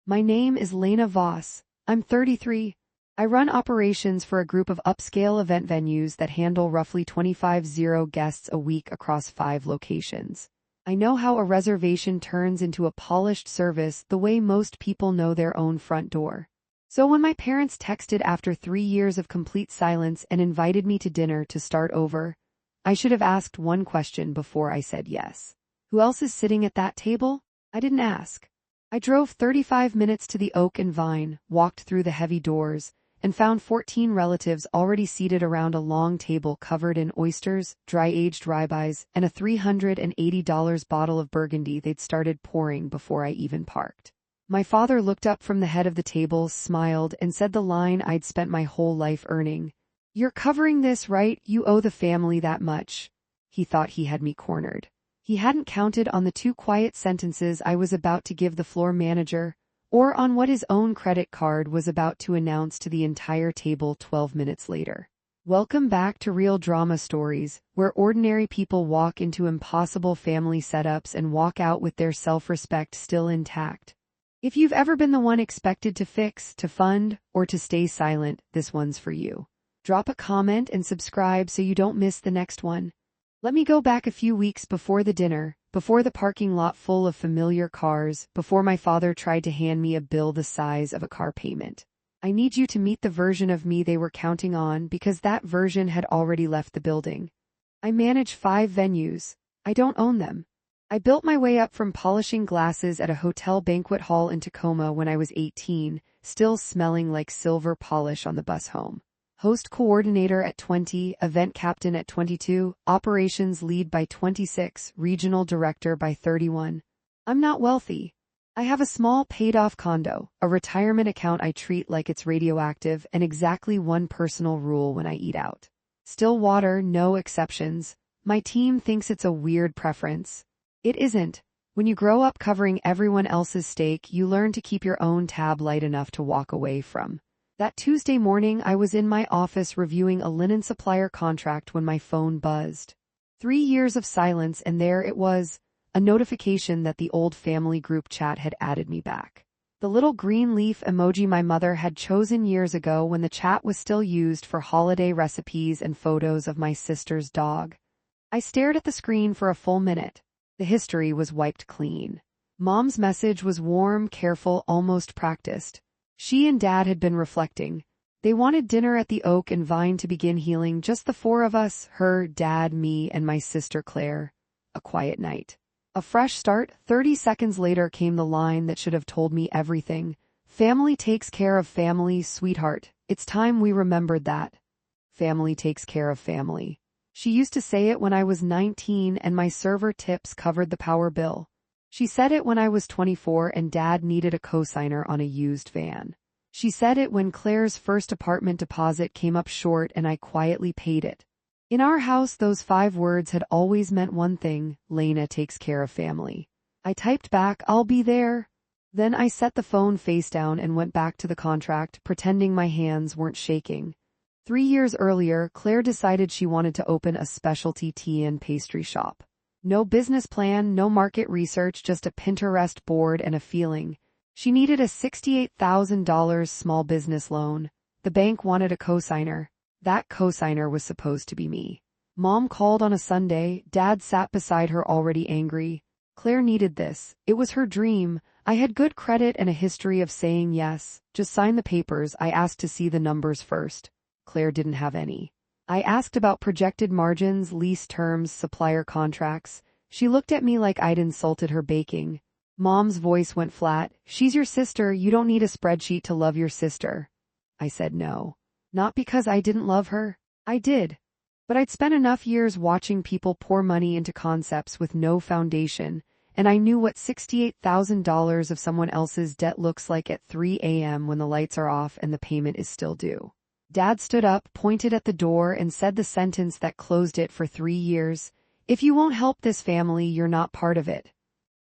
My name is Lena Voss. I'm 33. I run operations for a group of upscale event venues that handle roughly 25 guests a week across 5 locations. I know how a reservation turns into a polished service the way most people know their own front door. So when my parents texted after 3 years of complete silence and invited me to dinner to start over, I should have asked one question before I said yes. Who else is sitting at that table? I didn't ask. I drove 35 minutes to the Oak and Vine, walked through the heavy doors, and found 14 relatives already seated around a long table covered in oysters, dry-aged ribeyes, and a $380 bottle of Burgundy they'd started pouring before I even parked. My father looked up from the head of the table, smiled, and said the line I'd spent my whole life earning. "You're covering this, right? You owe the family that much." He thought he had me cornered. He hadn't counted on the 2 quiet sentences I was about to give the floor manager, or on what his own credit card was about to announce to the entire table 12 minutes later. Welcome back to Real Drama Stories, where ordinary people walk into impossible family setups and walk out with their self-respect still intact. If you've ever been the one expected to fix, to fund, or to stay silent, this one's for you. Drop a comment and subscribe so you don't miss the next one. Let me go back a few weeks before the dinner, before the parking lot full of familiar cars, before my father tried to hand me a bill the size of a car payment. I need you to meet the version of me they were counting on because that version had already left the building. I manage 5 venues. I don't own them. I built my way up from polishing glasses at a hotel banquet hall in Tacoma when I was 18, still smelling like silver polish on the bus home. Host coordinator at 20, event captain at 22, operations lead by 26, regional director by 31. I'm not wealthy. I have a small paid-off condo, a retirement account I treat like it's radioactive, and exactly one personal rule when I eat out. Still water, no exceptions. My team thinks it's a weird preference. It isn't. When you grow up covering everyone else's steak, you learn to keep your own tab light enough to walk away from. That Tuesday morning, I was in my office reviewing a linen supplier contract when my phone buzzed. 3 years of silence, and there it was, a notification that the old family group chat had added me back. The little green leaf emoji my mother had chosen years ago when the chat was still used for holiday recipes and photos of my sister's dog. I stared at the screen for a full minute. The history was wiped clean. Mom's message was warm, careful, almost practiced. She and Dad had been reflecting. They wanted dinner at the Oak and Vine to begin healing, just the 4 of us, her, Dad, me, and my sister Claire. A quiet night. A fresh start. 30 seconds later came the line that should have told me everything. Family takes care of family, sweetheart. It's time we remembered that. Family takes care of family. She used to say it when I was 19 and my server tips covered the power bill. She said it when I was 24 and Dad needed a cosigner on a used van. She said it when Claire's first apartment deposit came up short and I quietly paid it. In our house, those 5 words had always meant one thing: Lena takes care of family. I typed back, "I'll be there." Then I set the phone face down and went back to the contract, pretending my hands weren't shaking. 3 years earlier, Claire decided she wanted to open a specialty tea and pastry shop. No business plan, no market research, just a Pinterest board and a feeling. She needed a $68,000 small business loan. The bank wanted a cosigner. That cosigner was supposed to be me. Mom called on a Sunday. Dad sat beside her already angry. Claire needed this. It was her dream. I had good credit and a history of saying yes. Just sign the papers. I asked to see the numbers first. Claire didn't have any. I asked about projected margins, lease terms, supplier contracts. She looked at me like I'd insulted her baking. Mom's voice went flat. "She's your sister. You don't need a spreadsheet to love your sister." I said no. Not because I didn't love her. I did. But I'd spent enough years watching people pour money into concepts with no foundation, and I knew what $68,000 of someone else's debt looks like at 3 a.m. when the lights are off and the payment is still due. Dad stood up, pointed at the door, and said the sentence that closed it for 3 years. "If you won't help this family, you're not part of it."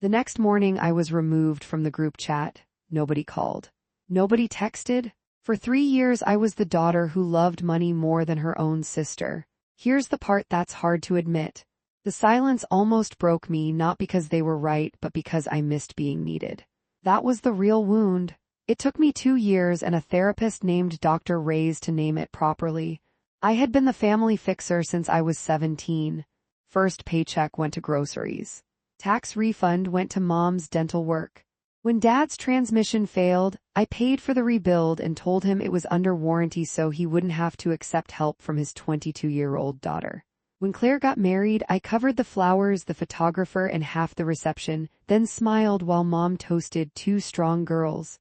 The next morning I was removed from the group chat. Nobody called. Nobody texted. For 3 years I was the daughter who loved money more than her own sister. Here's the part that's hard to admit. The silence almost broke me, not because they were right, but because I missed being needed. That was the real wound. It took me 2 years and a therapist named Dr. Reyes to name it properly. I had been the family fixer since I was 17. First paycheck went to groceries. Tax refund went to mom's dental work. When dad's transmission failed, I paid for the rebuild and told him it was under warranty so he wouldn't have to accept help from his 22-year-old daughter. When Claire got married, I covered the flowers, the photographer, and half the reception, then smiled while mom toasted 2 strong girls.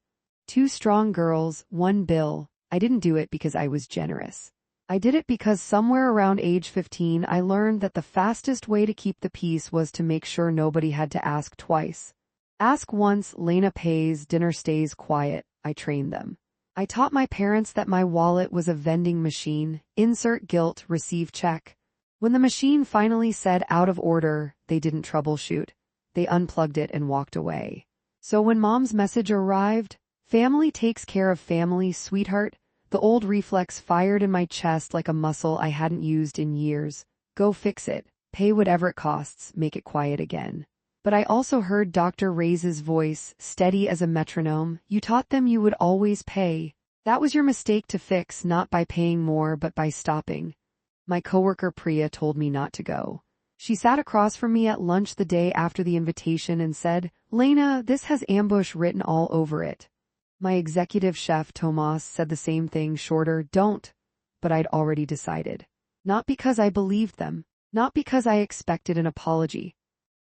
2 strong girls, 1 bill. I didn't do it because I was generous. I did it because somewhere around age 15 I learned that the fastest way to keep the peace was to make sure nobody had to ask twice. Ask once, Lena pays, dinner stays quiet. I trained them. I taught my parents that my wallet was a vending machine. Insert guilt, receive check. When the machine finally said out of order, they didn't troubleshoot. They unplugged it and walked away. So when mom's message arrived, family takes care of family, sweetheart, the old reflex fired in my chest like a muscle I hadn't used in years. Go fix it. Pay whatever it costs, make it quiet again. But I also heard Dr. Reyes' voice, steady as a metronome. You taught them you would always pay. That was your mistake to fix, not by paying more but by stopping. My coworker Priya told me not to go. She sat across from me at lunch the day after the invitation and said, Lena, this has ambush written all over it. My executive chef Tomas said the same thing, shorter, don't. But I'd already decided. Not because I believed them. Not because I expected an apology.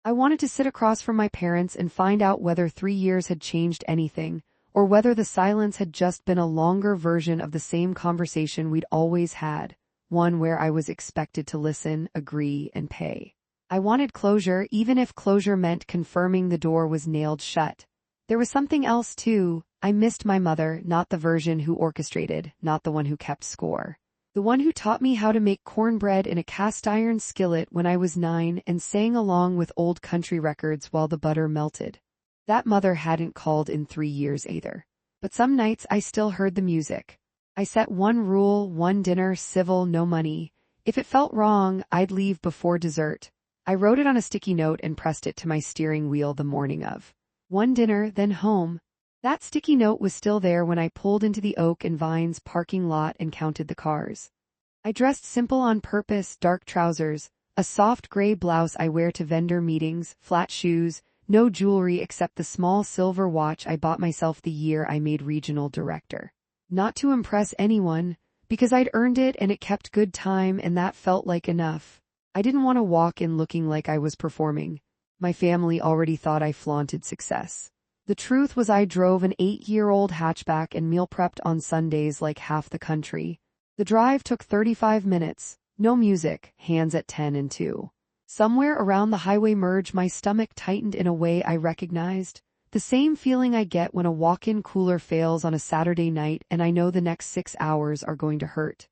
I wanted to sit across from my parents and find out whether 3 years had changed anything, or whether the silence had just been a longer version of the same conversation we'd always had. One where I was expected to listen, agree, and pay. I wanted closure, even if closure meant confirming the door was nailed shut. There was something else, too. I missed my mother, not the version who orchestrated, not the one who kept score. The one who taught me how to make cornbread in a cast-iron skillet when I was 9 and sang along with old country records while the butter melted. That mother hadn't called in 3 years either. But some nights I still heard the music. I set one rule, one dinner, civil, no money. If it felt wrong, I'd leave before dessert. I wrote it on a sticky note and pressed it to my steering wheel the morning of. One dinner, then home. That sticky note was still there when I pulled into the Oak and Vines parking lot and counted the cars. I dressed simple on purpose, dark trousers, a soft gray blouse I wear to vendor meetings, flat shoes, no jewelry except the small silver watch I bought myself the year I made regional director. Not to impress anyone, because I'd earned it and it kept good time and that felt like enough. I didn't want to walk in looking like I was performing. My family already thought I flaunted success. The truth was I drove an 8-year-old hatchback and meal prepped on Sundays like half the country. The drive took 35 minutes, no music, hands at 10 and 2. Somewhere around the highway merge my stomach tightened in a way I recognized. The same feeling I get when a walk-in cooler fails on a Saturday night and I know the next 6 hours are going to hurt.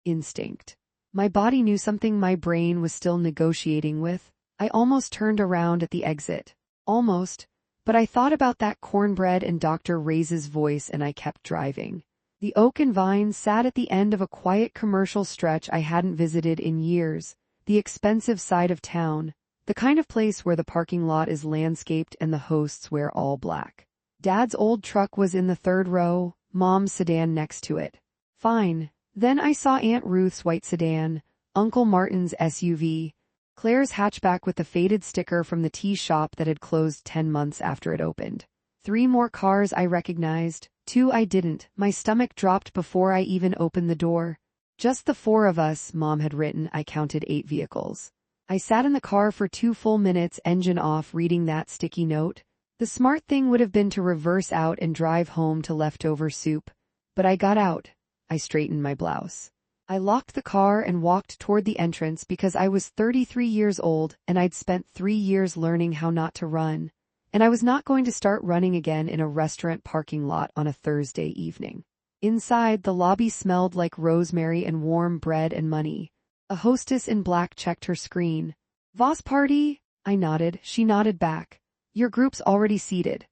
Instinct. My body knew something my brain was still negotiating with. I almost turned around at the exit. Almost. But I thought about that cornbread and Dr. Reyes' voice and I kept driving. The Oak and Vine sat at the end of a quiet commercial stretch I hadn't visited in years, the expensive side of town. The kind of place where the parking lot is landscaped and the hosts wear all black. Dad's old truck was in the 3rd row, Mom's sedan next to it. Fine. Then I saw Aunt Ruth's white sedan, Uncle Martin's SUV, Claire's hatchback with the faded sticker from the tea shop that had closed 10 months after it opened. 3 more cars I recognized, 2 I didn't. My stomach dropped before I even opened the door. Just the 4 of us, Mom had written. I counted 8 vehicles. I sat in the car for 2 full minutes, engine off, reading that sticky note. The smart thing would have been to reverse out and drive home to leftover soup. But I got out. I straightened my blouse. I locked the car and walked toward the entrance because I was 33 years old and I'd spent 3 years learning how not to run. And I was not going to start running again in a restaurant parking lot on a Thursday evening. Inside, the lobby smelled like rosemary and warm bread and money. A hostess in black checked her screen. Voss party? I nodded. She nodded back. Your group's already seated.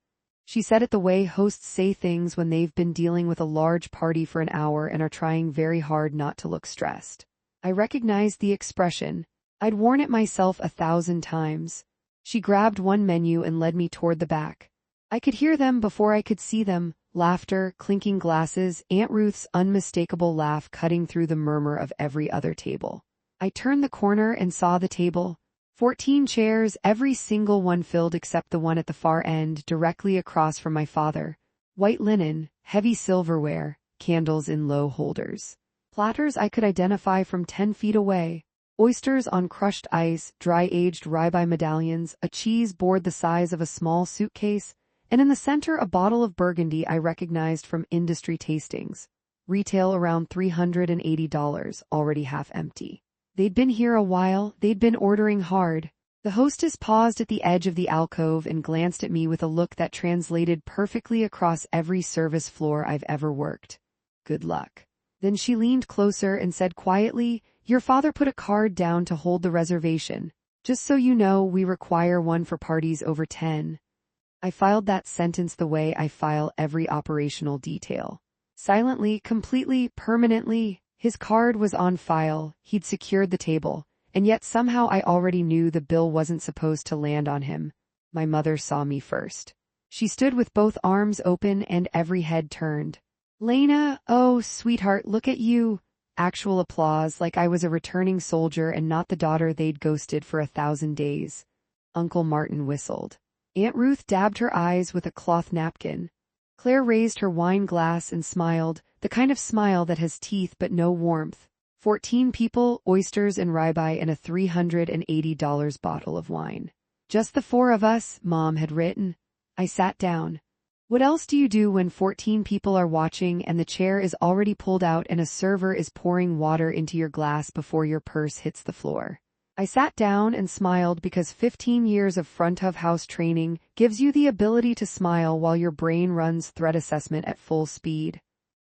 She said it the way hosts say things when they've been dealing with a large party for an hour and are trying very hard not to look stressed. I recognized the expression. I'd worn it myself 1,000 times. She grabbed one menu and led me toward the back. I could hear them before I could see them, laughter, clinking glasses, Aunt Ruth's unmistakable laugh cutting through the murmur of every other table. I turned the corner and saw the table. 14 chairs, every single one filled except the one at the far end, directly across from my father. White linen, heavy silverware, candles in low holders. Platters I could identify from 10 feet away. Oysters on crushed ice, dry-aged ribeye medallions, a cheese board the size of a small suitcase, and in the center a bottle of Burgundy I recognized from industry tastings. Retail around $380, already half empty. They'd been here a while, they'd been ordering hard. The hostess paused at the edge of the alcove and glanced at me with a look that translated perfectly across every service floor I've ever worked. Good luck. Then she leaned closer and said quietly, "Your father put a card down to hold the reservation. Just so you know, we require one for parties over 10. I filed that sentence the way I file every operational detail. Silently, completely, permanently. His card was on file, he'd secured the table, and yet somehow I already knew the bill wasn't supposed to land on him. My mother saw me first. She stood with both arms open and every head turned. "Lena, oh, sweetheart, look at you." Actual applause, like I was a returning soldier and not the daughter they'd ghosted for 1,000 days. Uncle Martin whistled. Aunt Ruth dabbed her eyes with a cloth napkin. Claire raised her wine glass and smiled, the kind of smile that has teeth but no warmth. 14 people, oysters and ribeye, and a $380 bottle of wine. Just the 4 of us, Mom had written. I sat down. What else do you do when 14 people are watching and the chair is already pulled out and a server is pouring water into your glass before your purse hits the floor? I sat down and smiled because 15 years of front-of-house training gives you the ability to smile while your brain runs threat assessment at full speed.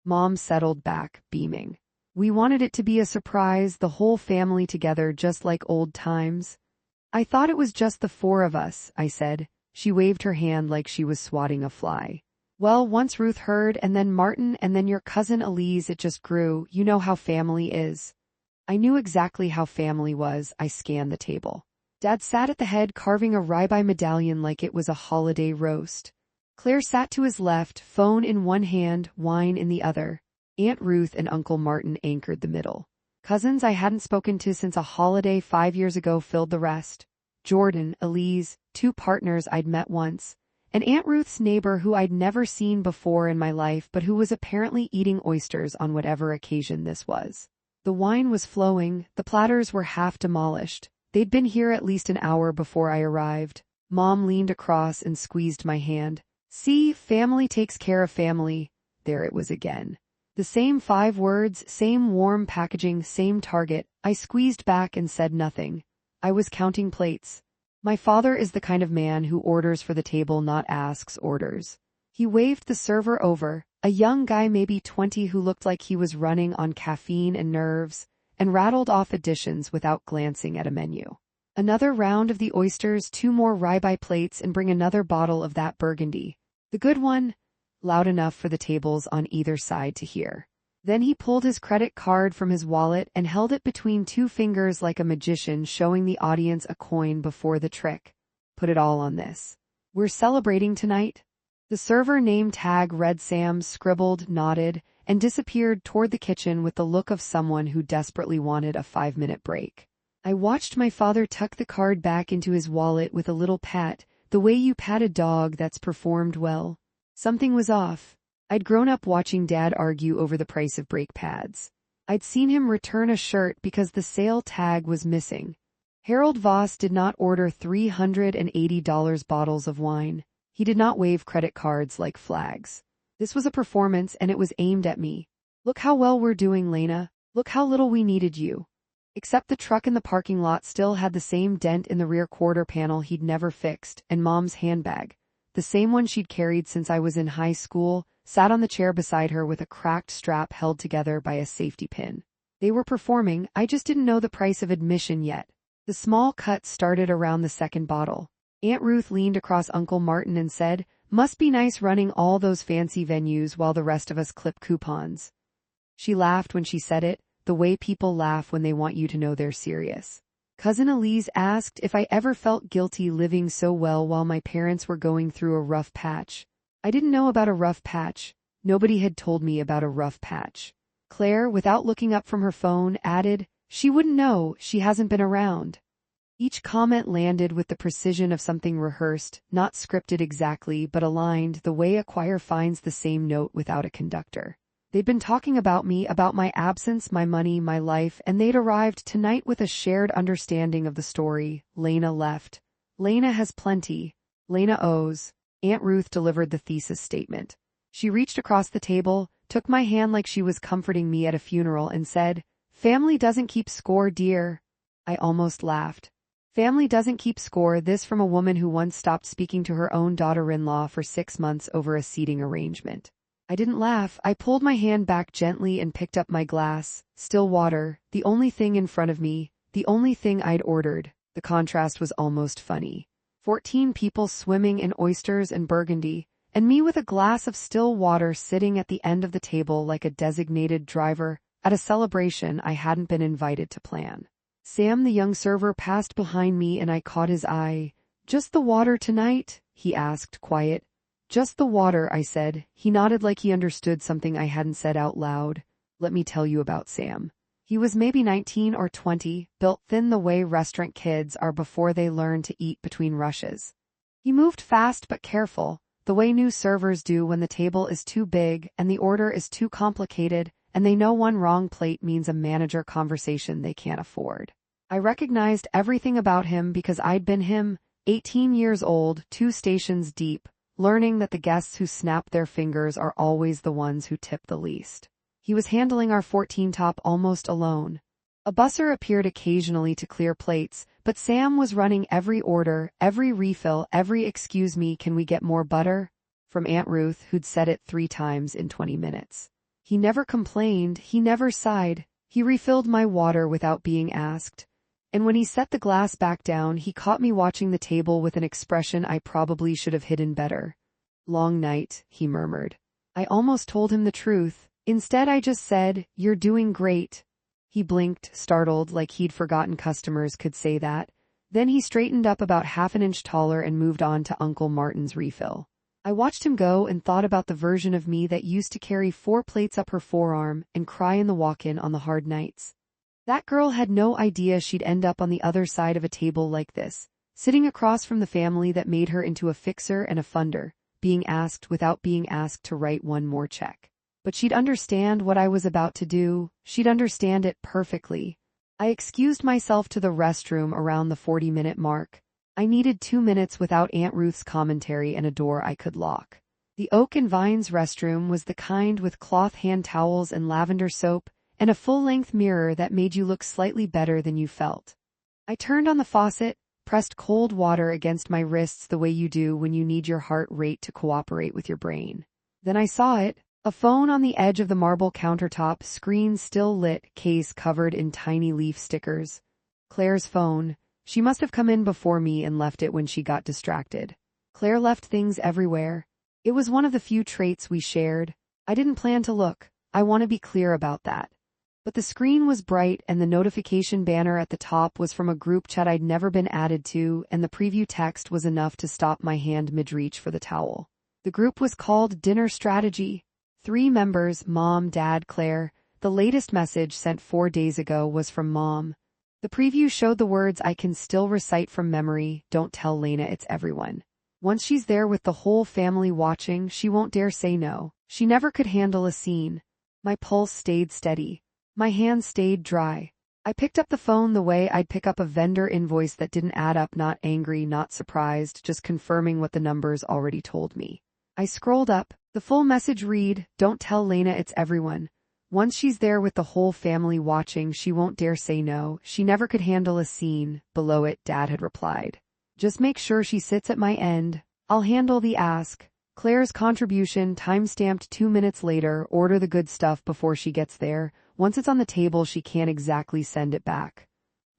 Mom settled back, beaming. We wanted it to be a surprise, the whole family together just like old times. I thought it was just the 4 of us, I said. She waved her hand like she was swatting a fly. Well, once Ruth heard, and then Martin, and then your cousin Elise, it just grew. You know how family is. I knew exactly how family was. I scanned the table. Dad sat at the head carving a ribeye medallion like it was a holiday roast. Claire sat to his left, phone in one hand, wine in the other. Aunt Ruth and Uncle Martin anchored the middle. Cousins I hadn't spoken to since a holiday 5 years ago filled the rest. Jordan, Elise, 2 partners I'd met once, and Aunt Ruth's neighbor who I'd never seen before in my life but who was apparently eating oysters on whatever occasion this was. The wine was flowing, the platters were half demolished. They'd been here at least an hour before I arrived. Mom leaned across and squeezed my hand. See, family takes care of family. There it was again. The same 5 words, same warm packaging, same target. I squeezed back and said nothing. I was counting plates. My father is the kind of man who orders for the table, not asks, orders. He waved the server over, a young guy maybe 20 who looked like he was running on caffeine and nerves, and rattled off additions without glancing at a menu. Another round of the oysters, 2 more ribeye plates, and bring another bottle of that Burgundy. The good one, loud enough for the tables on either side to hear. Then he pulled his credit card from his wallet and held it between 2 fingers like a magician, showing the audience a coin before the trick. Put it all on this. We're celebrating tonight. The server name tag read Sam's, scribbled, nodded, and disappeared toward the kitchen with the look of someone who desperately wanted a 5-minute break. I watched my father tuck the card back into his wallet with a little pat, the way you pat a dog that's performed well. Something was off. I'd grown up watching Dad argue over the price of brake pads. I'd seen him return a shirt because the sale tag was missing. Harold Voss did not order $380 bottles of wine. He did not wave credit cards like flags. This was a performance and it was aimed at me. Look how well we're doing, Lena. Look how little we needed you. Except the truck in the parking lot still had the same dent in the rear quarter panel he'd never fixed, and Mom's handbag, the same one she'd carried since I was in high school, sat on the chair beside her with a cracked strap held together by a safety pin. They were performing, I just didn't know the price of admission yet. The small cut started around the second bottle. Aunt Ruth leaned across Uncle Martin and said, "Must be nice running all those fancy venues while the rest of us clip coupons." She laughed when she said it, the way people laugh when they want you to know they're serious. Cousin Elise asked if I ever felt guilty living so well while my parents were going through a rough patch. I didn't know about a rough patch. Nobody had told me about a rough patch. Claire, without looking up from her phone, added, she wouldn't know, she hasn't been around. Each comment landed with the precision of something rehearsed, not scripted exactly, but aligned the way a choir finds the same note without a conductor. They'd been talking about me, about my absence, my money, my life, and they'd arrived tonight with a shared understanding of the story. Lena left. Lena has plenty. Lena owes. Aunt Ruth delivered the thesis statement. She reached across the table, took my hand like she was comforting me at a funeral, and said, family doesn't keep score, dear. I almost laughed. Family doesn't keep score, this from a woman who once stopped speaking to her own daughter-in-law for 6 months over a seating arrangement. I didn't laugh. I pulled my hand back gently and picked up my glass. Still water, the only thing in front of me, the only thing I'd ordered. The contrast was almost funny. 14 people swimming in oysters and burgundy, and me with a glass of still water sitting at the end of the table like a designated driver at a celebration I hadn't been invited to plan. Sam, the young server, passed behind me and I caught his eye. Just the water tonight? He asked, quiet. Just the water, I said. He nodded like he understood something I hadn't said out loud. Let me tell you about Sam. He was maybe 19 or 20, built thin the way restaurant kids are before they learn to eat between rushes. He moved fast but careful, the way new servers do when the table is too big and the order is too complicated and they know one wrong plate means a manager conversation they can't afford. I recognized everything about him because I'd been him, 18 years old, 2 stations deep, learning that the guests who snap their fingers are always the ones who tip the least. He was handling our 14 top almost alone. A busser appeared occasionally to clear plates, but Sam was running every order, every refill, every excuse me, can we get more butter? From Aunt Ruth, who'd said it 3 times in 20 minutes. He never complained, he never sighed. He refilled my water without being asked. And when he set the glass back down, he caught me watching the table with an expression I probably should have hidden better. Long night, he murmured. I almost told him the truth. Instead, I just said, you're doing great. He blinked, startled, like he'd forgotten customers could say that. Then he straightened up about half an inch taller and moved on to Uncle Martin's refill. I watched him go and thought about the version of me that used to carry 4 plates up her forearm and cry in the walk-in on the hard nights. That girl had no idea she'd end up on the other side of a table like this, sitting across from the family that made her into a fixer and a funder, being asked without being asked to write one more check. But she'd understand what I was about to do. She'd understand it perfectly. I excused myself to the restroom around the 40-minute mark. I needed 2 minutes without Aunt Ruth's commentary and a door I could lock. The Oak and Vines restroom was the kind with cloth hand towels and lavender soap, and a full-length mirror that made you look slightly better than you felt. I turned on the faucet, pressed cold water against my wrists the way you do when you need your heart rate to cooperate with your brain. Then I saw it, a phone on the edge of the marble countertop, screen still lit, case covered in tiny leaf stickers. Claire's phone. She must have come in before me and left it when she got distracted. Claire left things everywhere. It was one of the few traits we shared. I didn't plan to look. I want to be clear about that. But the screen was bright and the notification banner at the top was from a group chat I'd never been added to, and the preview text was enough to stop my hand mid-reach for the towel. The group was called Dinner Strategy. 3 members, Mom, Dad, Claire. The latest message sent 4 days ago was from Mom. The preview showed the words I can still recite from memory, don't tell Lena it's everyone. Once she's there with the whole family watching, she won't dare say no. She never could handle a scene. My pulse stayed steady. My hands stayed dry. I picked up the phone the way I'd pick up a vendor invoice that didn't add up, not angry, not surprised, just confirming what the numbers already told me. I scrolled up. The full message read, don't tell Lena it's everyone. Once she's there with the whole family watching, she won't dare say no. She never could handle a scene. Below it, Dad had replied. Just make sure she sits at my end. I'll handle the ask. Claire's contribution, time-stamped 2 minutes later, order the good stuff before she gets there. Once it's on the table, she can't exactly send it back.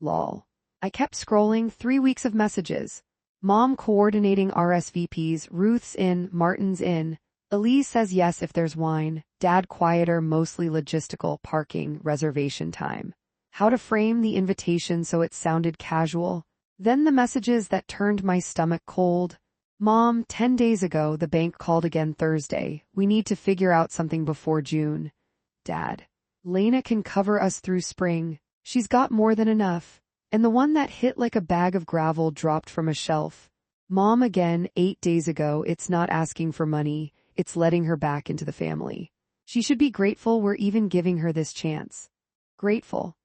Lol. I kept scrolling, 3 weeks of messages. Mom coordinating RSVPs, Ruth's in, Martin's in. Elise says yes if there's wine. Dad quieter, mostly logistical, parking, reservation time. how to frame the invitation so it sounded casual. Then the messages that turned my stomach cold. Mom, 10 days ago, the bank called again Thursday. We need to figure out something before June. Dad, Lena can cover us through spring. She's got more than enough. And the one that hit like a bag of gravel dropped from a shelf. Mom again, 8 days ago. It's not asking for money. It's letting her back into the family. She should be grateful we're even giving her this chance. Grateful.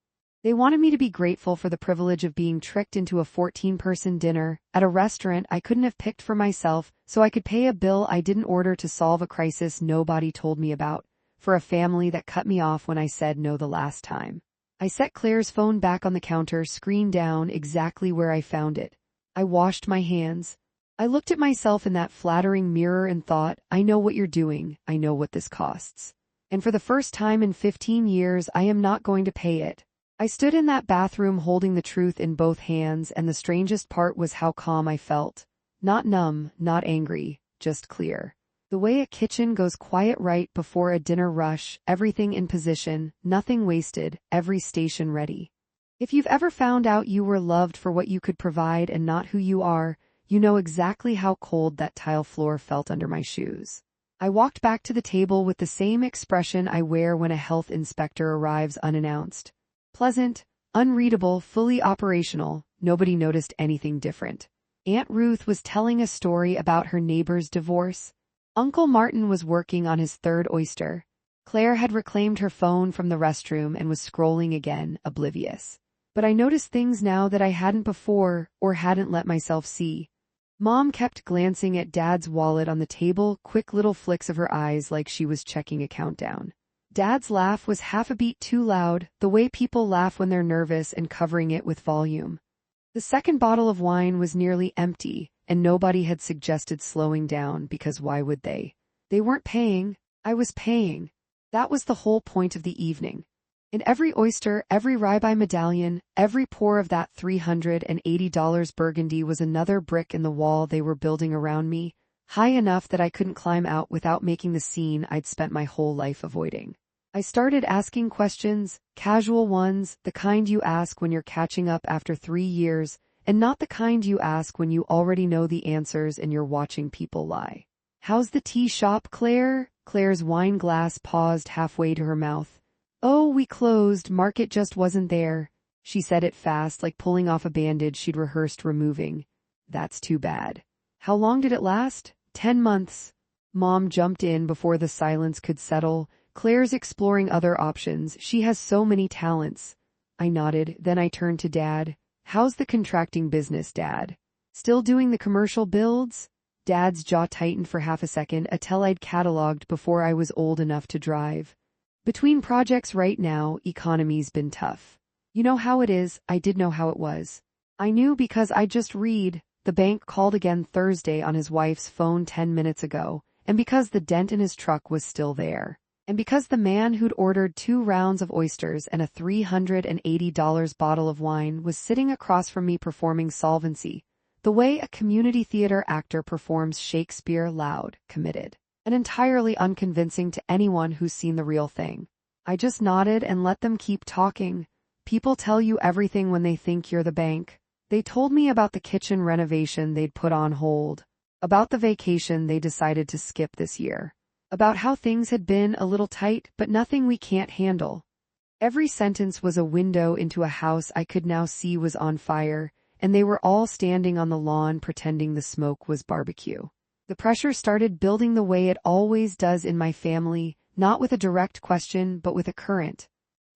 They wanted me to be grateful for the privilege of being tricked into a 14-person dinner at a restaurant I couldn't have picked for myself so I could pay a bill I didn't order to solve a crisis nobody told me about, for a family that cut me off when I said no the last time. I set Claire's phone back on the counter, screen down, exactly where I found it. I washed my hands. I looked at myself in that flattering mirror and thought, I know what you're doing. I know what this costs. And for the first time in 15 years, I am not going to pay it. I stood in that bathroom holding the truth in both hands, and the strangest part was how calm I felt. Not numb, not angry, just clear. The way a kitchen goes quiet right before a dinner rush, everything in position, nothing wasted, every station ready. If you've ever found out you were loved for what you could provide and not who you are, you know exactly how cold that tile floor felt under my shoes. I walked back to the table with the same expression I wear when a health inspector arrives unannounced. Pleasant, unreadable, fully operational. Nobody noticed anything different. Aunt Ruth was telling a story about her neighbor's divorce. Uncle Martin was working on his third oyster. Claire had reclaimed her phone from the restroom and was scrolling again, oblivious. But I noticed things now that I hadn't before, or hadn't let myself see. Mom kept glancing at Dad's wallet on the table, quick little flicks of her eyes like she was checking a countdown. Dad's laugh was half a beat too loud, the way people laugh when they're nervous, and covering it with volume. The second bottle of wine was nearly empty, and nobody had suggested slowing down because why would they? They weren't paying. I was paying. That was the whole point of the evening. In every oyster, every ribeye medallion, every pour of that $380 burgundy was another brick in the wall they were building around me, high enough that I couldn't climb out without making the scene I'd spent my whole life avoiding. I started asking questions, casual ones, the kind you ask when you're catching up after 3 years, and not the kind you ask when you already know the answers and you're watching people lie. How's the tea shop, Claire? Claire's wine glass paused halfway to her mouth. Oh, we closed, market just wasn't there. She said it fast, like pulling off a bandage she'd rehearsed removing. That's too bad. How long did it last? 10 months. Mom jumped in before the silence could settle. Claire's exploring other options. She has so many talents. I nodded, then I turned to Dad. How's the contracting business, Dad? Still doing the commercial builds? Dad's jaw tightened for half a second, a tell I'd cataloged before I was old enough to drive. Between projects right now, economy's been tough. You know how it is. I did know how it was. I knew because I just read. The bank called again Thursday on his wife's phone 10 minutes ago, and because the dent in his truck was still there. And because the man who'd ordered 2 rounds of oysters and a $380 bottle of wine was sitting across from me performing solvency, the way a community theater actor performs Shakespeare loud, committed, and entirely unconvincing to anyone who's seen the real thing. I just nodded and let them keep talking. People tell you everything when they think you're the bank. They told me about the kitchen renovation they'd put on hold, about the vacation they decided to skip this year, about how things had been a little tight but nothing we can't handle. Every sentence was a window into a house I could now see was on fire, and they were all standing on the lawn pretending the smoke was barbecue. The pressure started building the way it always does in my family, not with a direct question but with a current.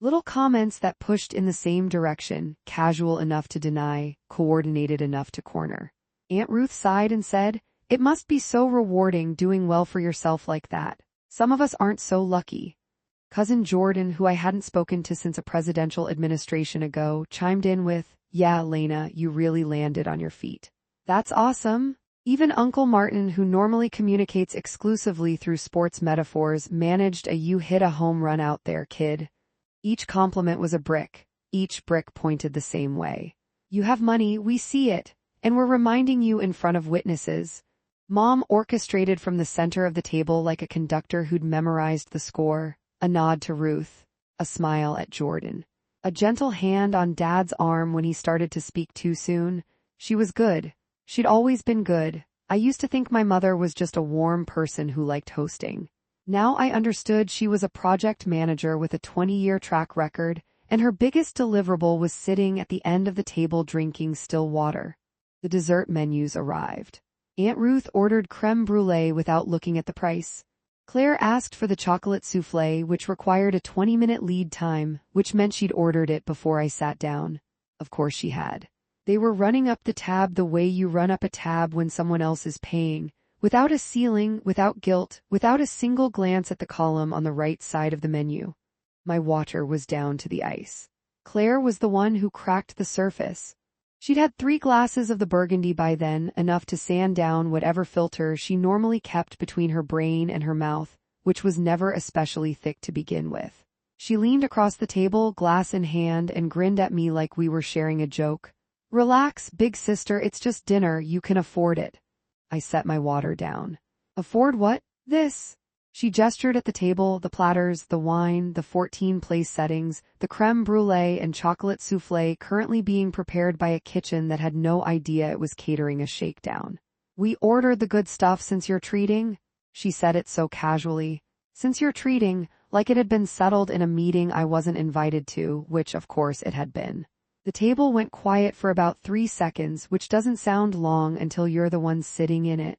Little comments that pushed in the same direction, casual enough to deny, coordinated enough to corner. Aunt Ruth sighed and said, "It must be so rewarding doing well for yourself like that. Some of us aren't so lucky." Cousin Jordan, who I hadn't spoken to since a presidential administration ago, chimed in with, "Yeah, Lena, you really landed on your feet. That's awesome." Even Uncle Martin, who normally communicates exclusively through sports metaphors, managed a "you hit a home run out there, kid." Each compliment was a brick. Each brick pointed the same way. You have money, we see it, and we're reminding you in front of witnesses. Mom orchestrated from the center of the table like a conductor who'd memorized the score, a nod to Ruth, a smile at Jordan, A gentle hand on Dad's arm when he started to speak too soon. She was good. She'd always been good. I used to think my mother was just a warm person who liked hosting. Now I understood she was a project manager with a 20-year track record, and her biggest deliverable was sitting at the end of the table drinking still water. The dessert menus arrived. Aunt Ruth ordered crème brûlée without looking at the price. Claire asked for the chocolate soufflé, which required a 20-minute lead time, which meant she'd ordered it before I sat down. Of course she had. They were running up the tab the way you run up a tab when someone else is paying, without a ceiling, without guilt, without a single glance at the column on the right side of the menu. My water was down to the ice. Claire was the one who cracked the surface. She'd had 3 glasses of the burgundy by then, enough to sand down whatever filter she normally kept between her brain and her mouth, which was never especially thick to begin with. She leaned across the table, glass in hand, and grinned at me like we were sharing a joke. "Relax, big sister, it's just dinner, you can afford it." I set my water down. "Afford what?" "This." She gestured at the table, the platters, the wine, the 14 place settings, the crème brûlée and chocolate soufflé currently being prepared by a kitchen that had no idea it was catering a shakedown. "We ordered the good stuff since you're treating." She said it so casually. Since you're treating, like it had been settled in a meeting I wasn't invited to, which of course it had been. The table went quiet for about 3 seconds, which doesn't sound long until you're the one sitting in it.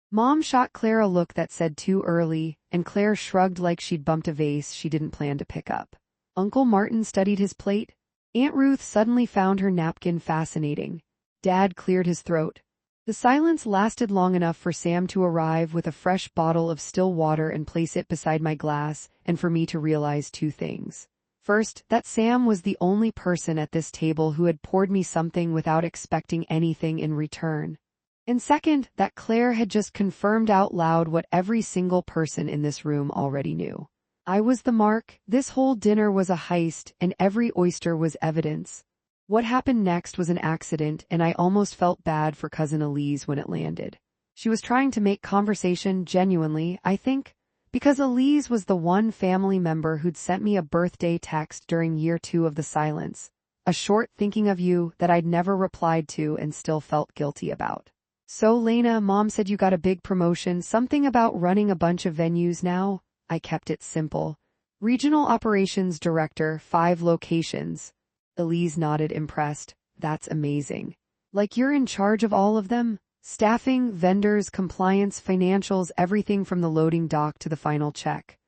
Mom shot Claire a look that said too early, and Claire shrugged like she'd bumped a vase she didn't plan to pick up. Uncle Martin studied his plate. Aunt Ruth suddenly found her napkin fascinating. Dad cleared his throat. The silence lasted long enough for Sam to arrive with a fresh bottle of still water and place it beside my glass, and for me to realize 2 things. First, that Sam was the only person at this table who had poured me something without expecting anything in return. And second, that Claire had just confirmed out loud what every single person in this room already knew. I was the mark, this whole dinner was a heist, and every oyster was evidence. What happened next was an accident, and I almost felt bad for Cousin Elise when it landed. She was trying to make conversation genuinely, I think, because Elise was the one family member who'd sent me a birthday text during year 2 of the silence, a short thinking of you that I'd never replied to and still felt guilty about. "So Lena, Mom said you got a big promotion, something about running a bunch of venues now?" I kept it simple. "Regional Operations Director, 5 locations." Elise nodded, impressed. "That's amazing. Like you're in charge of all of them? Staffing, vendors, compliance, financials, everything from the loading dock to the final check."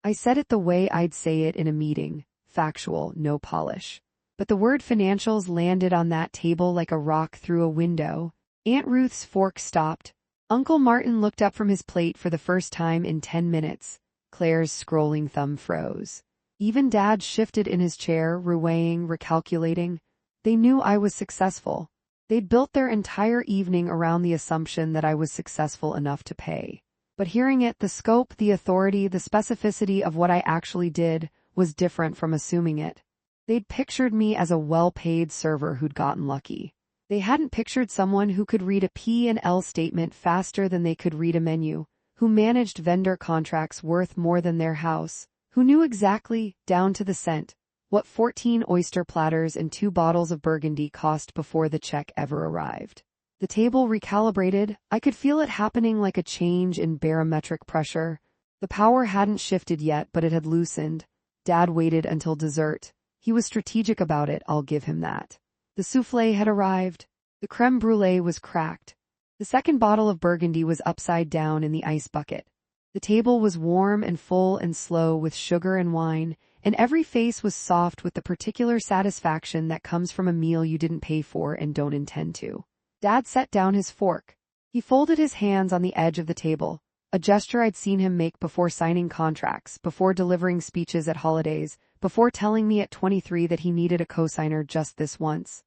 I said it the way I'd say it in a meeting, factual, no polish. But the word financials landed on that table like a rock through a window. Aunt Ruth's fork stopped. Uncle Martin looked up from his plate for the first time in 10 minutes. Claire's scrolling thumb froze. Even Dad shifted in his chair, reweighing, recalculating. They knew I was successful. They'd built their entire evening around the assumption that I was successful enough to pay. But hearing it, the scope, the authority, the specificity of what I actually did was different from assuming it. They'd pictured me as a well-paid server who'd gotten lucky. They hadn't pictured someone who could read a P&L statement faster than they could read a menu, who managed vendor contracts worth more than their house, who knew exactly, down to the cent, what 14 oyster platters and 2 bottles of burgundy cost before the check ever arrived. The table recalibrated. I could feel it happening like a change in barometric pressure. The power hadn't shifted yet, but it had loosened. Dad waited until dessert. He was strategic about it, I'll give him that. The soufflé had arrived. The crème brûlée was cracked. The second bottle of burgundy was upside down in the ice bucket. The table was warm and full and slow with sugar and wine, and every face was soft with the particular satisfaction that comes from a meal you didn't pay for and don't intend to. Dad set down his fork. He folded his hands on the edge of the table, a gesture I'd seen him make before signing contracts, before delivering speeches at holidays, before telling me at 23 that he needed a cosigner just this once.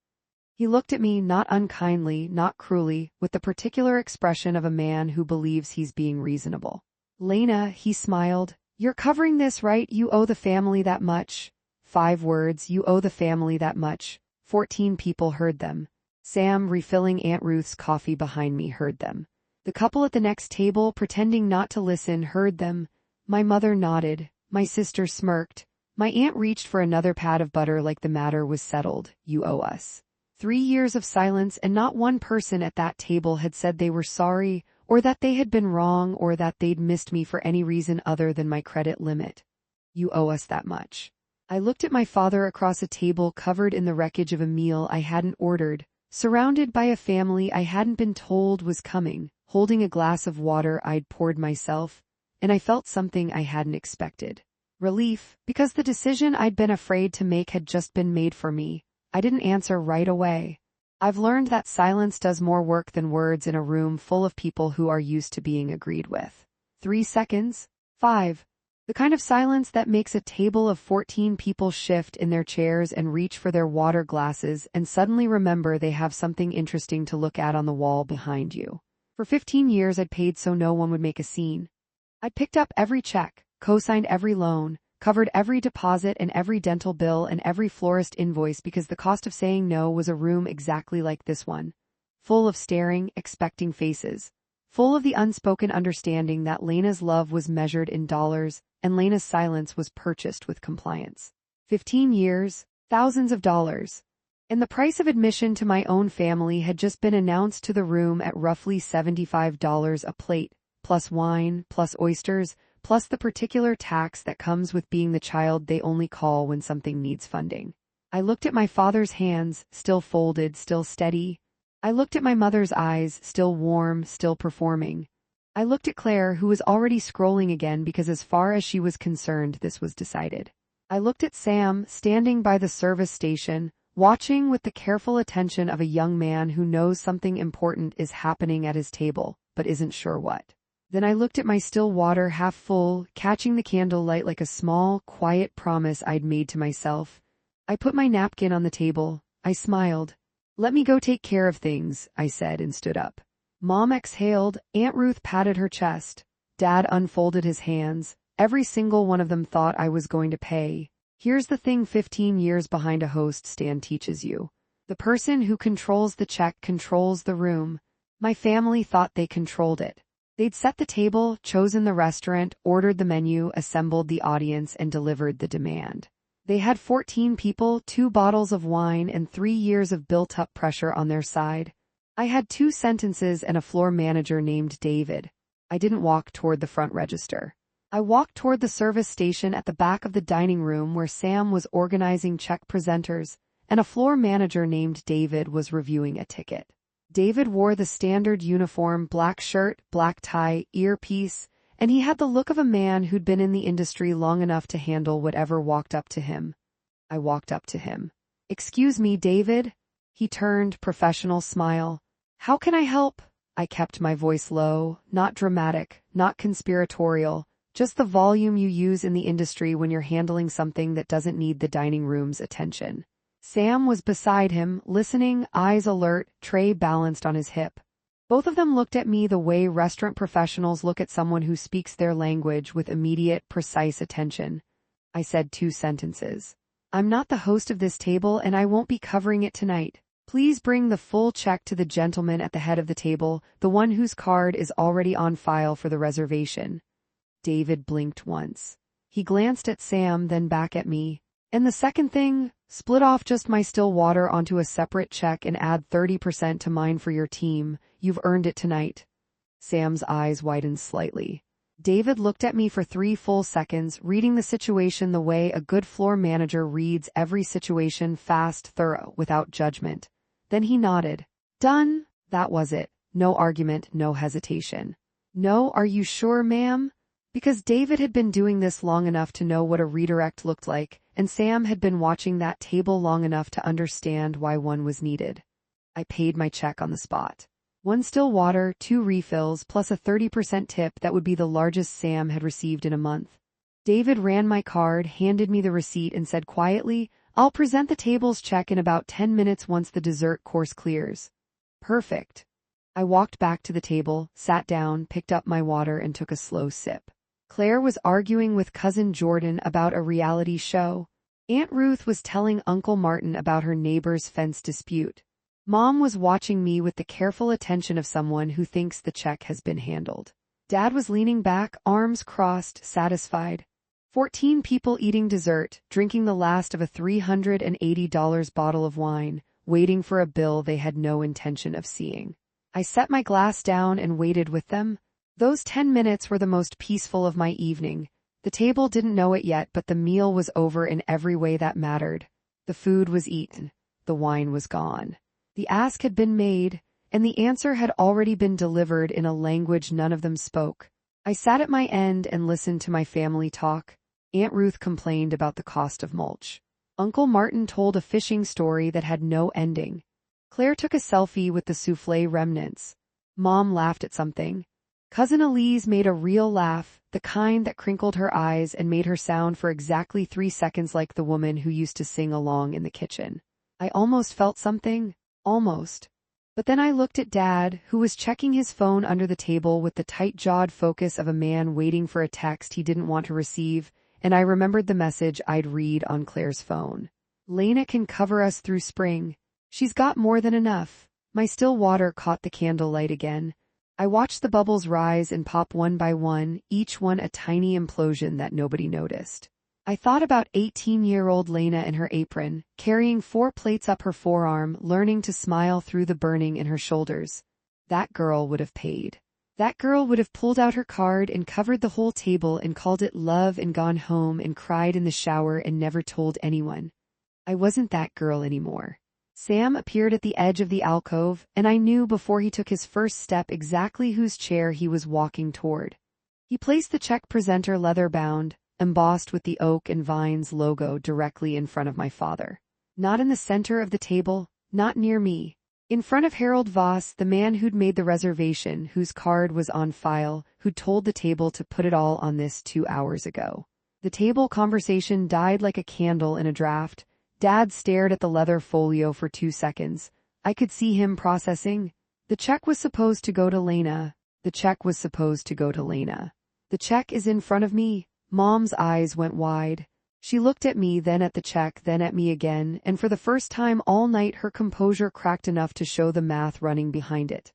He looked at me, not unkindly, not cruelly, with the particular expression of a man who believes he's being reasonable. "Lena," he smiled, "you're covering this, right? You owe the family that much." 5 words, you owe the family that much. 14 people heard them. Sam, refilling Aunt Ruth's coffee behind me, heard them. The couple at the next table, pretending not to listen, heard them. My mother nodded. My sister smirked. My aunt reached for another pat of butter like the matter was settled. You owe us. 3 years of silence, and not one person at that table had said they were sorry, or that they had been wrong, or that they'd missed me for any reason other than my credit limit. You owe us that much. I looked at my father across a table covered in the wreckage of a meal I hadn't ordered, surrounded by a family I hadn't been told was coming, holding a glass of water I'd poured myself, and I felt something I hadn't expected. Relief, because the decision I'd been afraid to make had just been made for me. I didn't answer right away. I've learned that silence does more work than words in a room full of people who are used to being agreed with. 3 seconds? 5. The kind of silence that makes a table of 14 people shift in their chairs and reach for their water glasses and suddenly remember they have something interesting to look at on the wall behind you. For 15 years I'd paid so no one would make a scene. I'd picked up every check, co-signed every loan, covered every deposit and every dental bill and every florist invoice because the cost of saying no was a room exactly like this one, full of staring, expecting faces, full of the unspoken understanding that Lena's love was measured in dollars and Lena's silence was purchased with compliance. 15 years, thousands of dollars. And the price of admission to my own family had just been announced to the room at roughly $75 a plate, plus wine, plus oysters, plus the particular tax that comes with being the child they only call when something needs funding. I looked at my father's hands, still folded, still steady. I looked at my mother's eyes, still warm, still performing. I looked at Claire, who was already scrolling again because as far as she was concerned, this was decided. I looked at Sam, standing by the service station, watching with the careful attention of a young man who knows something important is happening at his table, but isn't sure what. Then I looked at my still water half full, catching the candlelight like a small, quiet promise I'd made to myself. I put my napkin on the table. I smiled. Let me go take care of things, I said and stood up. Mom exhaled. Aunt Ruth patted her chest. Dad unfolded his hands. Every single one of them thought I was going to pay. Here's the thing 15 years behind a host stand teaches you. The person who controls the check controls the room. My family thought they controlled it. They'd set the table, chosen the restaurant, ordered the menu, assembled the audience, and delivered the demand. They had 14 people, 2 bottles of wine, and 3 years of built-up pressure on their side. I had 2 sentences and a floor manager named David. I didn't walk toward the front register. I walked toward the service station at the back of the dining room where Sam was organizing check presenters, and a floor manager named David was reviewing a ticket. David wore the standard uniform, black shirt, black tie, earpiece, and he had the look of a man who'd been in the industry long enough to handle whatever walked up to him. I walked up to him. Excuse me, David? He turned, professional smile. How can I help? I kept my voice low, not dramatic, not conspiratorial, just the volume you use in the industry when you're handling something that doesn't need the dining room's attention. Sam was beside him, listening, eyes alert, tray balanced on his hip. Both of them looked at me the way restaurant professionals look at someone who speaks their language with immediate, precise attention. I said 2 sentences. I'm not the host of this table and I won't be covering it tonight. Please bring the full check to the gentleman at the head of the table, the one whose card is already on file for the reservation. David blinked once. He glanced at Sam, then back at me. And the second thing, split off just my still water onto a separate check and add 30% to mine for your team. You've earned it tonight. Sam's eyes widened slightly. David looked at me for 3 full seconds, reading the situation the way a good floor manager reads every situation, fast, thorough, without judgment. Then he nodded. Done. That was it. No argument, no hesitation. No, are you sure, ma'am? Because David had been doing this long enough to know what a redirect looked like, and Sam had been watching that table long enough to understand why one was needed. I paid my check on the spot. 1 still water, 2 refills, plus a 30% tip that would be the largest Sam had received in a month. David ran my card, handed me the receipt, and said quietly, I'll present the table's check in about 10 minutes once the dessert course clears. Perfect. I walked back to the table, sat down, picked up my water, and took a slow sip. Claire was arguing with cousin Jordan about a reality show. Aunt Ruth was telling Uncle Martin about her neighbor's fence dispute. Mom was watching me with the careful attention of someone who thinks the check has been handled. Dad was leaning back, arms crossed, satisfied. 14 people eating dessert, drinking the last of a $380 bottle of wine, waiting for a bill they had no intention of seeing. I set my glass down and waited with them. Those 10 minutes were the most peaceful of my evening. The table didn't know it yet, but the meal was over in every way that mattered. The food was eaten. The wine was gone. The ask had been made, and the answer had already been delivered in a language none of them spoke. I sat at my end and listened to my family talk. Aunt Ruth complained about the cost of mulch. Uncle Martin told a fishing story that had no ending. Claire took a selfie with the soufflé remnants. Mom laughed at something. Cousin Elise made a real laugh, the kind that crinkled her eyes and made her sound for exactly 3 seconds like the woman who used to sing along in the kitchen. I almost felt something. Almost. But then I looked at Dad, who was checking his phone under the table with the tight-jawed focus of a man waiting for a text he didn't want to receive, and I remembered the message I'd read on Claire's phone. Lena can cover us through spring. She's got more than enough. My still water caught the candlelight again. I watched the bubbles rise and pop one by one, each one a tiny implosion that nobody noticed. I thought about 18-year-old Lena in her apron, carrying 4 plates up her forearm, learning to smile through the burning in her shoulders. That girl would have paid. That girl would have pulled out her card and covered the whole table and called it love and gone home and cried in the shower and never told anyone. I wasn't that girl anymore. Sam appeared at the edge of the alcove, and I knew before he took his first step exactly whose chair he was walking toward. He placed the check presenter leather-bound, embossed with the Oak and Vines logo directly in front of my father. Not in the center of the table, not near me. In front of Harold Voss, the man who'd made the reservation, whose card was on file, who'd told the table to put it all on this 2 hours ago. The table conversation died like a candle in a draft. Dad stared at the leather folio for 2 seconds. I could see him processing. The check was supposed to go to Lena. The check was supposed to go to Lena. The check is in front of me. Mom's eyes went wide. She looked at me, then at the check, then at me again, and for the first time all night her composure cracked enough to show the math running behind it.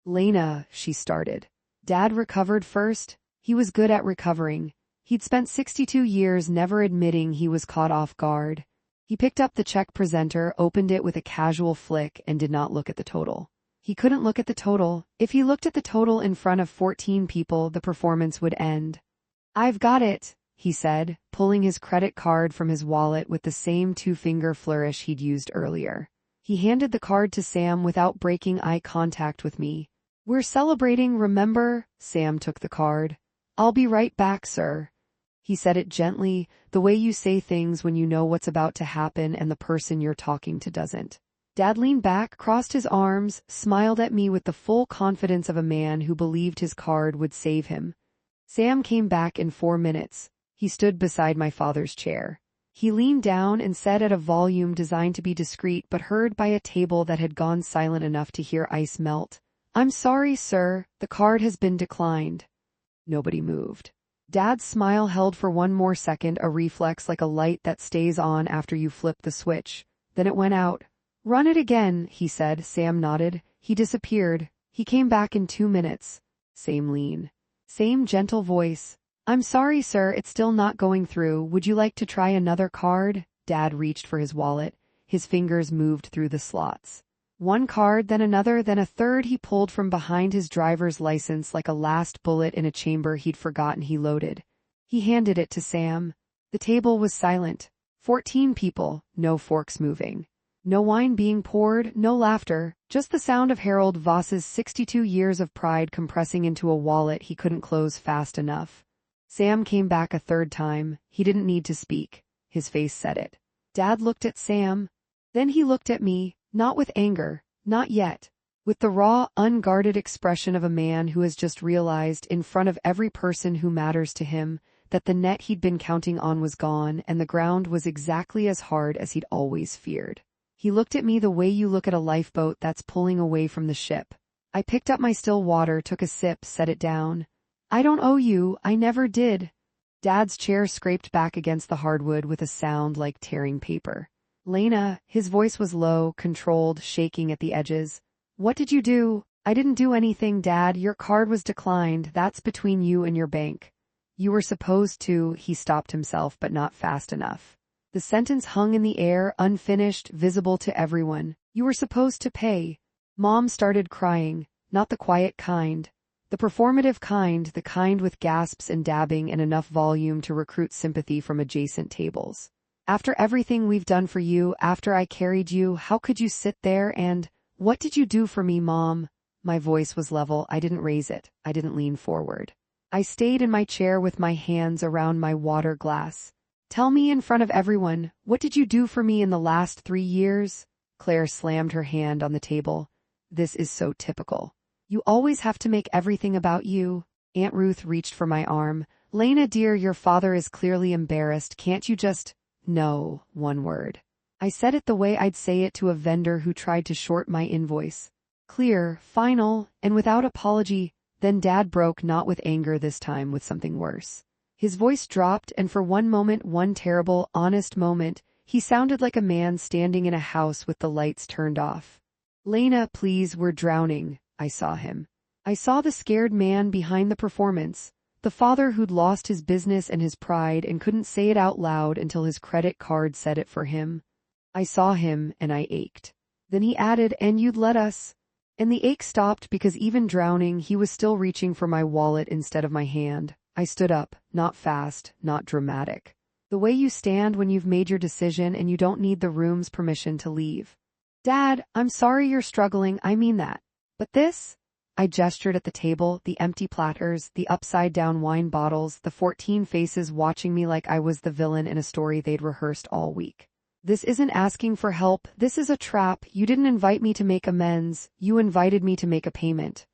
Lena, she started. Dad recovered first. He was good at recovering. He'd spent 62 years never admitting he was caught off guard. He picked up the check presenter, opened it with a casual flick, and did not look at the total. He couldn't look at the total. If he looked at the total in front of 14 people, the performance would end. I've got it, he said, pulling his credit card from his wallet with the same 2-finger flourish he'd used earlier. He handed the card to Sam without breaking eye contact with me. We're celebrating, remember? Sam took the card. I'll be right back, sir. He said it gently, the way you say things when you know what's about to happen and the person you're talking to doesn't. Dad leaned back, crossed his arms, smiled at me with the full confidence of a man who believed his card would save him. Sam came back in 4 minutes. He stood beside my father's chair. He leaned down and said at a volume designed to be discreet but heard by a table that had gone silent enough to hear ice melt. I'm sorry, sir, the card has been declined. Nobody moved. Dad's smile held for 1 more second, a reflex like a light that stays on after you flip the switch. Then it went out. Run it again, he said. Sam nodded. He disappeared. He came back in 2 minutes. Same lean. Same gentle voice. I'm sorry, sir, it's still not going through. Would you like to try another card? Dad reached for his wallet. His fingers moved through the slots. 1 card, then another, then a third he pulled from behind his driver's license like a last bullet in a chamber he'd forgotten he loaded. He handed it to Sam. The table was silent. 14 people, no forks moving. No wine being poured, no laughter, just the sound of Harold Voss's 62 years of pride compressing into a wallet he couldn't close fast enough. Sam came back a 3rd time. He didn't need to speak. His face said it. Dad looked at Sam. Then he looked at me, not with anger, not yet. With the raw, unguarded expression of a man who has just realized, in front of every person who matters to him, that the net he'd been counting on was gone and the ground was exactly as hard as he'd always feared. He looked at me the way you look at a lifeboat that's pulling away from the ship. I picked up my still water, took a sip, set it down. I don't owe you, I never did. Dad's chair scraped back against the hardwood with a sound like tearing paper. Lena, his voice was low, controlled, shaking at the edges. What did you do? I didn't do anything, Dad. Your card was declined. That's between you and your bank. You were supposed to, he stopped himself, but not fast enough. The sentence hung in the air, unfinished, visible to everyone. You were supposed to pay. Mom started crying, not the quiet kind. The performative kind, the kind with gasps and dabbing and enough volume to recruit sympathy from adjacent tables. After everything we've done for you, after I carried you, how could you sit there and, what did you do for me, Mom? My voice was level. I didn't raise it. I didn't lean forward. I stayed in my chair with my hands around my water glass. Tell me in front of everyone, what did you do for me in the last 3 years? Claire slammed her hand on the table. This is so typical. You always have to make everything about you. Aunt Ruth reached for my arm. Lena, dear, your father is clearly embarrassed. Can't you just... No, one word. I said it the way I'd say it to a vendor who tried to short my invoice. Clear, final, and without apology. Then Dad broke, not with anger this time, with something worse. His voice dropped, and for one moment, one terrible, honest moment, he sounded like a man standing in a house with the lights turned off. Lena, please, we're drowning. I saw him. I saw the scared man behind the performance, the father who'd lost his business and his pride and couldn't say it out loud until his credit card said it for him. I saw him, and I ached. Then he added, and you'd let us. And the ache stopped because even drowning, he was still reaching for my wallet instead of my hand. I stood up, not fast, not dramatic. The way you stand when you've made your decision and you don't need the room's permission to leave. Dad, I'm sorry you're struggling, I mean that. But this? I gestured at the table, the empty platters, the upside-down wine bottles, the 14 faces watching me like I was the villain in a story they'd rehearsed all week. This isn't asking for help, this is a trap. You didn't invite me to make amends, you invited me to make a payment.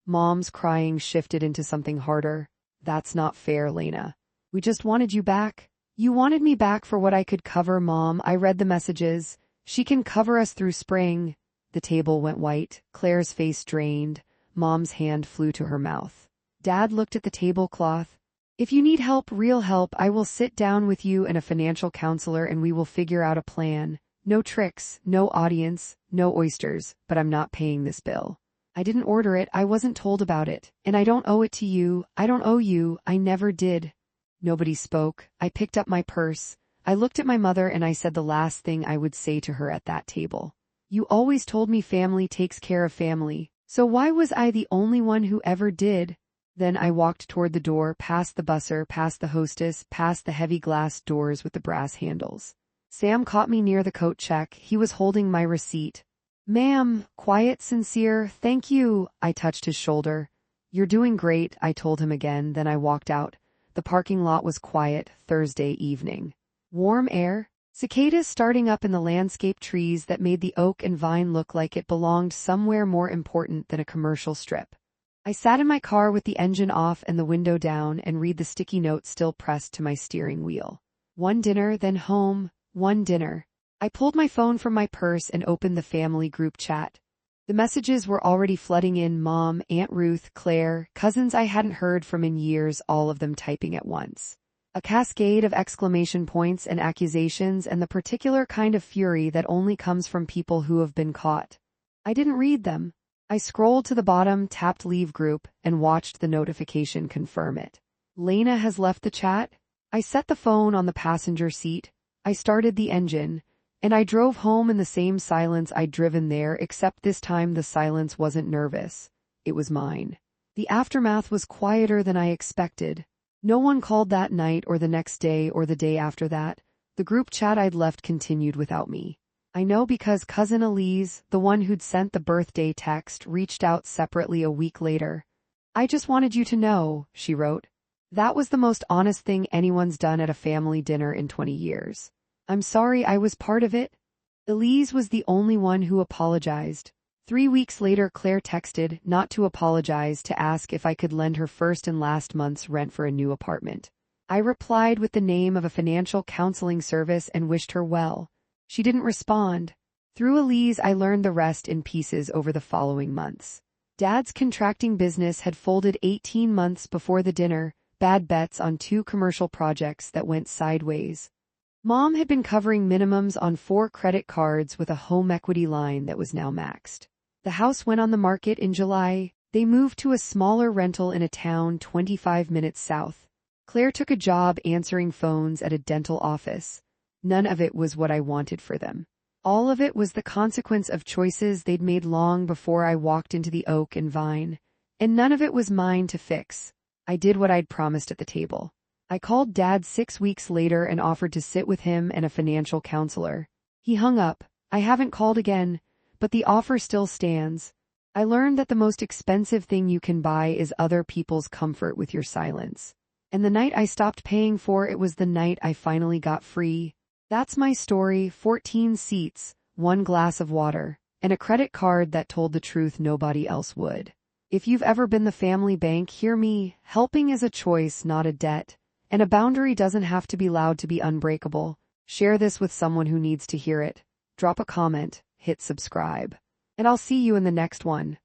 Mom's crying shifted into something harder. That's not fair, Lena. We just wanted you back. You wanted me back for what I could cover, Mom. I read the messages. She can cover us through spring. The table went white. Claire's face drained. Mom's hand flew to her mouth. Dad looked at the tablecloth. If you need help, real help, I will sit down with you and a financial counselor and we will figure out a plan. No tricks, no audience, no oysters, but I'm not paying this bill. I didn't order it, I wasn't told about it, and I don't owe it to you, I don't owe you, I never did. Nobody spoke. I picked up my purse. I looked at my mother and I said the last thing I would say to her at that table. You always told me family takes care of family, so why was I the only one who ever did? Then I walked toward the door, past the busser, past the hostess, past the heavy glass doors with the brass handles. Sam caught me near the coat check. He was holding my receipt. Ma'am, quiet, sincere, thank you. I touched his shoulder. You're doing great, I told him again, then I walked out. The parking lot was quiet, Thursday evening. Warm air, cicadas starting up in the landscape trees that made the oak and vine look like it belonged somewhere more important than a commercial strip. I sat in my car with the engine off and the window down and read the sticky note still pressed to my steering wheel. One dinner, then home, one dinner. I pulled my phone from my purse and opened the family group chat. The messages were already flooding in: Mom, Aunt Ruth, Claire, cousins I hadn't heard from in years, all of them typing at once. A cascade of exclamation points and accusations and the particular kind of fury that only comes from people who have been caught. I didn't read them. I scrolled to the bottom, tapped Leave Group, and watched the notification confirm it. Lena has left the chat. I set the phone on the passenger seat. I started the engine. And I drove home in the same silence I'd driven there, except this time the silence wasn't nervous. It was mine. The aftermath was quieter than I expected. No one called that night or the next day or the day after that. The group chat I'd left continued without me. I know because cousin Elise, the one who'd sent the birthday text, reached out separately a week later. I just wanted you to know, she wrote. That was the most honest thing anyone's done at a family dinner in 20 years. I'm sorry I was part of it. Elise was the only one who apologized. 3 weeks later, Claire texted, not to apologize, to ask if I could lend her first and last month's rent for a new apartment. I replied with the name of a financial counseling service and wished her well. She didn't respond. Through Elise, I learned the rest in pieces over the following months. Dad's contracting business had folded 18 months before the dinner, bad bets on 2 commercial projects that went sideways. Mom had been covering minimums on 4 credit cards with a home equity line that was now maxed. The house went on the market in July. They moved to a smaller rental in a town 25 minutes south. Claire took a job answering phones at a dental office. None of it was what I wanted for them. All of it was the consequence of choices they'd made long before I walked into the oak and vine. And none of it was mine to fix. I did what I'd promised at the table. I called Dad 6 weeks later and offered to sit with him and a financial counselor. He hung up. I haven't called again, but the offer still stands. I learned that the most expensive thing you can buy is other people's comfort with your silence. And the night I stopped paying for it was the night I finally got free. That's my story: 14 seats, 1 glass of water, and a credit card that told the truth nobody else would. If you've ever been the family bank, hear me. Helping is a choice, not a debt. And a boundary doesn't have to be loud to be unbreakable. Share this with someone who needs to hear it. Drop a comment, hit subscribe. And I'll see you in the next one.